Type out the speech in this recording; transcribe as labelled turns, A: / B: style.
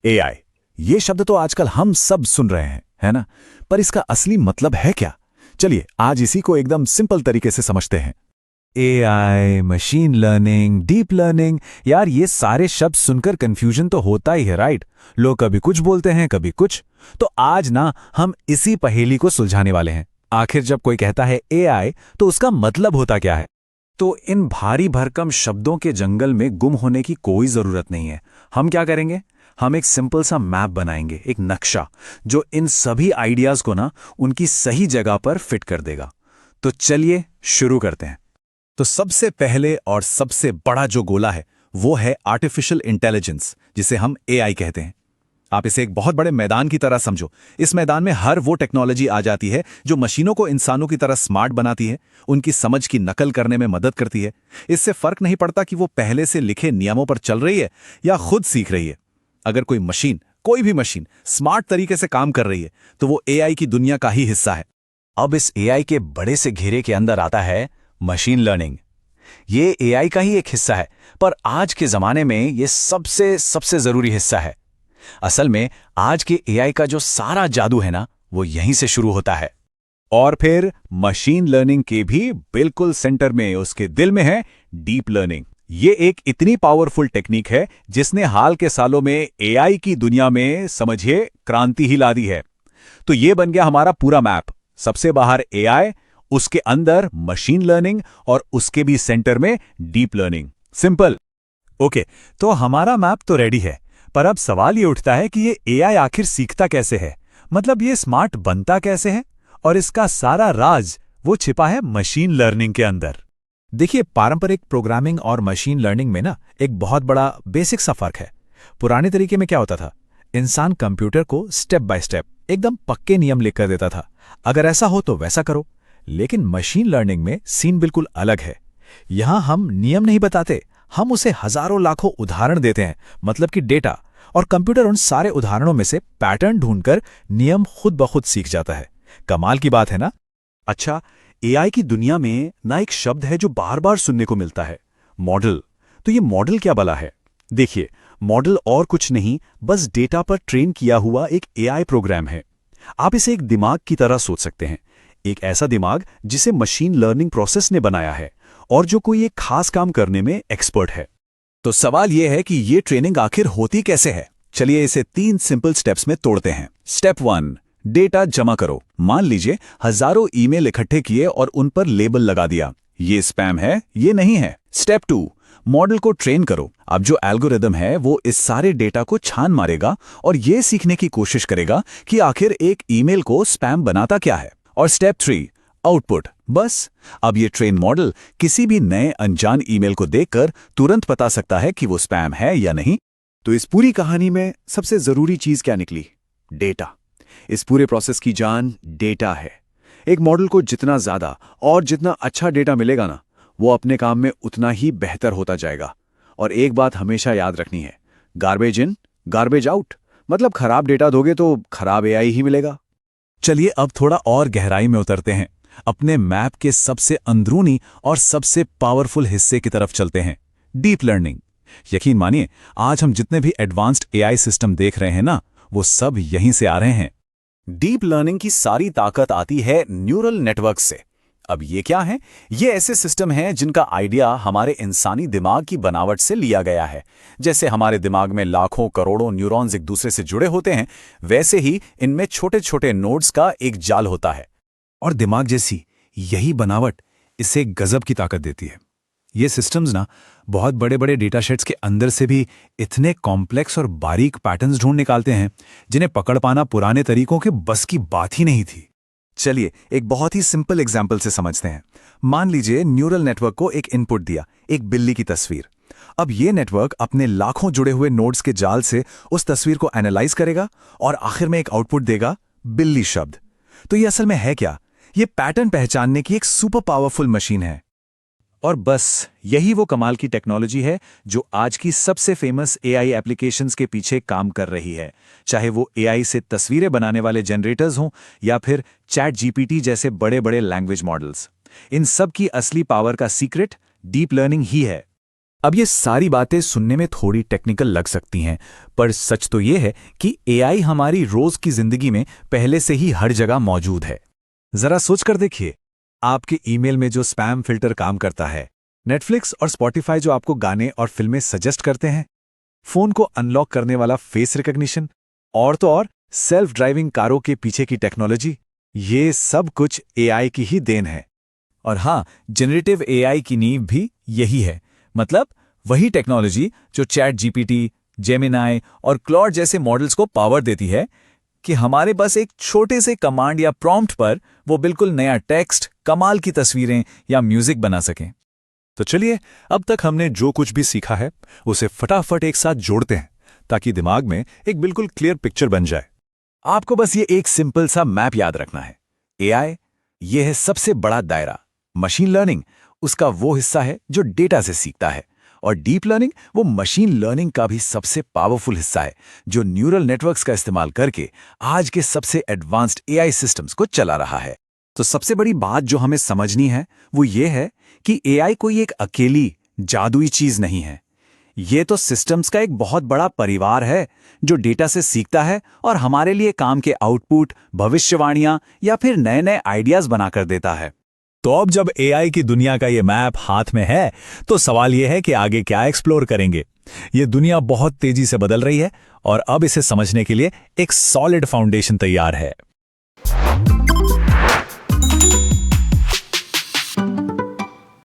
A: AI, ये शब्द तो आजकल हम सब सुन रहे हैं, है ना? पर इसका असली मतलब है क्या? चलिए आज इसी को एकदम सिंपल तरीके से समझते हैं। AI, machine learning, deep learning, यार ये सारे शब्द सुनकर कंफ्यूजन तो होता ही है, राइट? लोग कभी कुछ बोलते हैं, कभी कुछ। तो आज ना हम इसी पहेली को सुलझाने वाले हैं। आखिर जब कोई कहता है एआई, तो उसका मतलब होता क्या है? तो इन भारी भरकम शब्दों के जंगल में गुम होने की कोई जरूरत नहीं है। हम क्या करेंगे? हम एक सिंपल सा मैप बनाएंगे, एक नक्शा जो इन सभी आइडियाज को ना उनकी सही जगह पर फिट कर देगा। तो चलिए शुरू करते हैं। तो सबसे पहले और सबसे बड़ा जो गोला है वो है आर्टिफिशियल इंटेलिजेंस, जिसे हम एआई कहते हैं। आप इसे एक बहुत बड़े मैदान की तरह समझो। इस मैदान में हर वो टेक्नोलॉजी आ जाती है जो मशीनों को इंसानों की तरह स्मार्ट बनाती है, उनकी समझ की नकल करने में मदद करती है। इससे फर्क नहीं पड़ता कि वो पहले से लिखे नियमों पर चल रही है या खुद सीख रही है। अगर कोई मशीन, कोई भी मशीन स्मार्ट तरीके से काम कर रही है तो वो एआई की दुनिया का ही हिस्सा है। अब इस एआई के बड़े से घेरे के अंदर आता है मशीन लर्निंग। ये एआई का ही एक हिस्सा है, पर आज के जमाने में ये सबसे सबसे जरूरी हिस्सा है। असल में आज के एआई का जो सारा जादू है ना, वो यहीं से शुरू होता है। और फिर मशीन लर्निंग के भी बिल्कुल सेंटर में, उसके दिल में है डीप लर्निंग। ये एक इतनी पावरफुल टेक्निक है जिसने हाल के सालों में एआई की दुनिया में समझिए क्रांति ही ला दी है। तो ये बन गया हमारा पूरा मैप। सबसे बाहर एआई, उसके अंदर मशीन लर्निंग और उसके भी सेंटर में डीप लर्निंग। सिंपल। ओके, तो हमारा मैप तो रेडी है, पर अब सवाल ये उठता है कि ये एआई आखिर सीखता कैसे है? मतलब ये स्मार्ट बनता कैसे है? और इसका सारा राज वो छिपा है मशीन लर्निंग के अंदर। देखिए, पारंपरिक प्रोग्रामिंग और मशीन लर्निंग में ना एक बहुत बड़ा बेसिक सा फर्क है। पुराने तरीके में क्या होता था? इंसान कंप्यूटर को स्टेप बाय स्टेप एकदम पक्के नियम लिखकर देता था, अगर ऐसा हो तो वैसा करो। लेकिन मशीन लर्निंग में सीन बिल्कुल अलग है। यहां हम नियम नहीं बताते, हम उसे हजारों लाखों उदाहरण देते हैं, मतलब कि डेटा, और कंप्यूटर उन सारे उदाहरणों में से पैटर्न ढूंढकर नियम खुद ब खुद सीख जाता है। कमाल की बात है ना? अच्छा, एआई की दुनिया में ना एक शब्द है जो बार बार सुनने को मिलता है, मॉडल। तो ये मॉडल क्या भला है? देखिए, मॉडल और कुछ नहीं, बस डेटा पर ट्रेन किया हुआ एक एआई प्रोग्राम है। आप इसे एक दिमाग की तरह सोच सकते हैं, एक ऐसा दिमाग जिसे मशीन लर्निंग प्रोसेस ने बनाया है और जो कोई एक खास काम करने में एक्सपर्ट है। तो सवाल यह है कि ये ट्रेनिंग आखिर होती कैसे है? चलिए इसे 3 सिंपल स्टेप्स में तोड़ते हैं। स्टेप 1, डेटा जमा करो। मान लीजिए हजारों ईमेल इकट्ठे किए और उन पर लेबल लगा दिया, ये स्पैम है, ये नहीं है। स्टेप 2, मॉडल को ट्रेन करो। अब जो एल्गोरिदम है वो इस सारे डेटा को छान मारेगा और ये सीखने की कोशिश करेगा कि आखिर एक ईमेल को स्पैम बनाता क्या है। और स्टेप 3, आउटपुट। बस अब ये ट्रेन मॉडल किसी भी नए अनजान ईमेल को देखकर तुरंत बता सकता है कि वो स्पैम है या नहीं। तो इस पूरी कहानी में सबसे जरूरी चीज क्या निकली? डेटा। इस पूरे प्रोसेस की जान डेटा है। एक मॉडल को जितना ज्यादा और जितना अच्छा डेटा मिलेगा ना, वो अपने काम में उतना ही बेहतर होता जाएगा। और एक बात हमेशा याद रखनी है, गार्बेज इन गार्बेज आउट। मतलब खराब डेटा दोगे तो खराब एआई ही मिलेगा। चलिए अब थोड़ा और गहराई में उतरते हैं, अपने मैप के सबसे अंदरूनी और सबसे पावरफुल हिस्से की तरफ चलते हैं, डीप लर्निंग। यकीन मानिए, आज हम जितने भी एडवांस्ड एआई सिस्टम देख रहे हैं ना, वो सब यहीं से आ रहे हैं। डीप लर्निंग की सारी ताकत आती है न्यूरल नेटवर्क से। अब ये क्या है? ये ऐसे सिस्टम हैं जिनका आइडिया हमारे इंसानी दिमाग की बनावट से लिया गया है। जैसे हमारे दिमाग में लाखों करोड़ों न्यूरॉन्स एक दूसरे से जुड़े होते हैं, वैसे ही इनमें छोटे छोटे नोड्स का एक जाल होता है। और दिमाग जैसी यही बनावट इसे गजब की ताकत देती है। ये सिस्टम्स ना बहुत बड़े बड़े डेटा सेट्स के अंदर से भी इतने कॉम्प्लेक्स और बारीक पैटर्न्स ढूंढ निकालते हैं जिन्हें पकड़ पाना पुराने तरीकों के बस की बात ही नहीं थी। चलिए एक बहुत ही सिंपल एग्जाम्पल से समझते हैं। मान लीजिए न्यूरल नेटवर्क को एक इनपुट दिया, एक बिल्ली की तस्वीर। अब ये नेटवर्क अपने लाखों जुड़े हुए नोड्स के जाल से उस तस्वीर को एनालाइज करेगा और आखिर में एक आउटपुट देगा, बिल्ली शब्द। तो ये असल में है क्या? ये पैटर्न पहचानने की एक सुपर पावरफुल मशीन है। और बस यही वो कमाल की टेक्नोलॉजी है जो आज की सबसे फेमस एआई एप्लीकेशंस के पीछे काम कर रही है। चाहे वो एआई से तस्वीरें बनाने वाले जनरेटर्स हों या फिर चैट जीपीटी जैसे बड़े बड़े लैंग्वेज मॉडल्स, इन सब की असली पावर का सीक्रेट डीप लर्निंग ही है। अब ये सारी बातें सुनने में थोड़ी टेक्निकल लग सकती हैं, पर सच तो ये है कि एआई हमारी रोज की जिंदगी में पहले से ही हर जगह मौजूद है। जरा सोच कर देखिए, आपके ईमेल में जो स्पैम फिल्टर काम करता है, नेटफ्लिक्स और स्पॉटिफाई जो आपको गाने और फिल्में सजेस्ट करते हैं, फोन को अनलॉक करने वाला फेस रिकॉग्निशन, और तो और सेल्फ ड्राइविंग कारों के पीछे की टेक्नोलॉजी, ये सब कुछ एआई की ही देन है। और हाँ, जनरेटिव एआई की नींव भी यही है। मतलब वही टेक्नोलॉजी जो चैट जीपीटी, जेमिनाई और क्लॉड जैसे मॉडल्स को पावर देती है कि हमारे बस एक छोटे से कमांड या प्रॉम्प्ट पर वो बिल्कुल नया टेक्स्ट, कमाल की तस्वीरें या म्यूजिक बना सकें। तो चलिए, अब तक हमने जो कुछ भी सीखा है उसे फटाफट एक साथ जोड़ते हैं ताकि दिमाग में एक बिल्कुल क्लियर पिक्चर बन जाए। आपको बस ये एक सिंपल सा मैप याद रखना है। एआई ये है सबसे बड़ा दायरा, मशीन लर्निंग उसका वो हिस्सा है जो डेटा से सीखता है, और डीप लर्निंग वो मशीन लर्निंग का भी सबसे पावरफुल हिस्सा है जो न्यूरल नेटवर्क्स का इस्तेमाल करके आज के सबसे एडवांस्ड एआई सिस्टम्स को चला रहा है। तो सबसे बड़ी बात जो हमें समझनी है वो ये है कि एआई कोई एक अकेली जादुई चीज नहीं है। ये तो सिस्टम्स का एक बहुत बड़ा परिवार है जो डेटा से सीखता है और हमारे लिए काम के आउटपुट, भविष्यवाणियां या फिर नए नए आइडियाज बनाकर देता है। तो अब जब एआई की दुनिया का ये मैप हाथ में है, तो सवाल ये है कि आगे क्या एक्सप्लोर करेंगे। ये दुनिया बहुत तेजी से बदल रही है और अब इसे समझने के लिए एक सॉलिड फाउंडेशन तैयार है।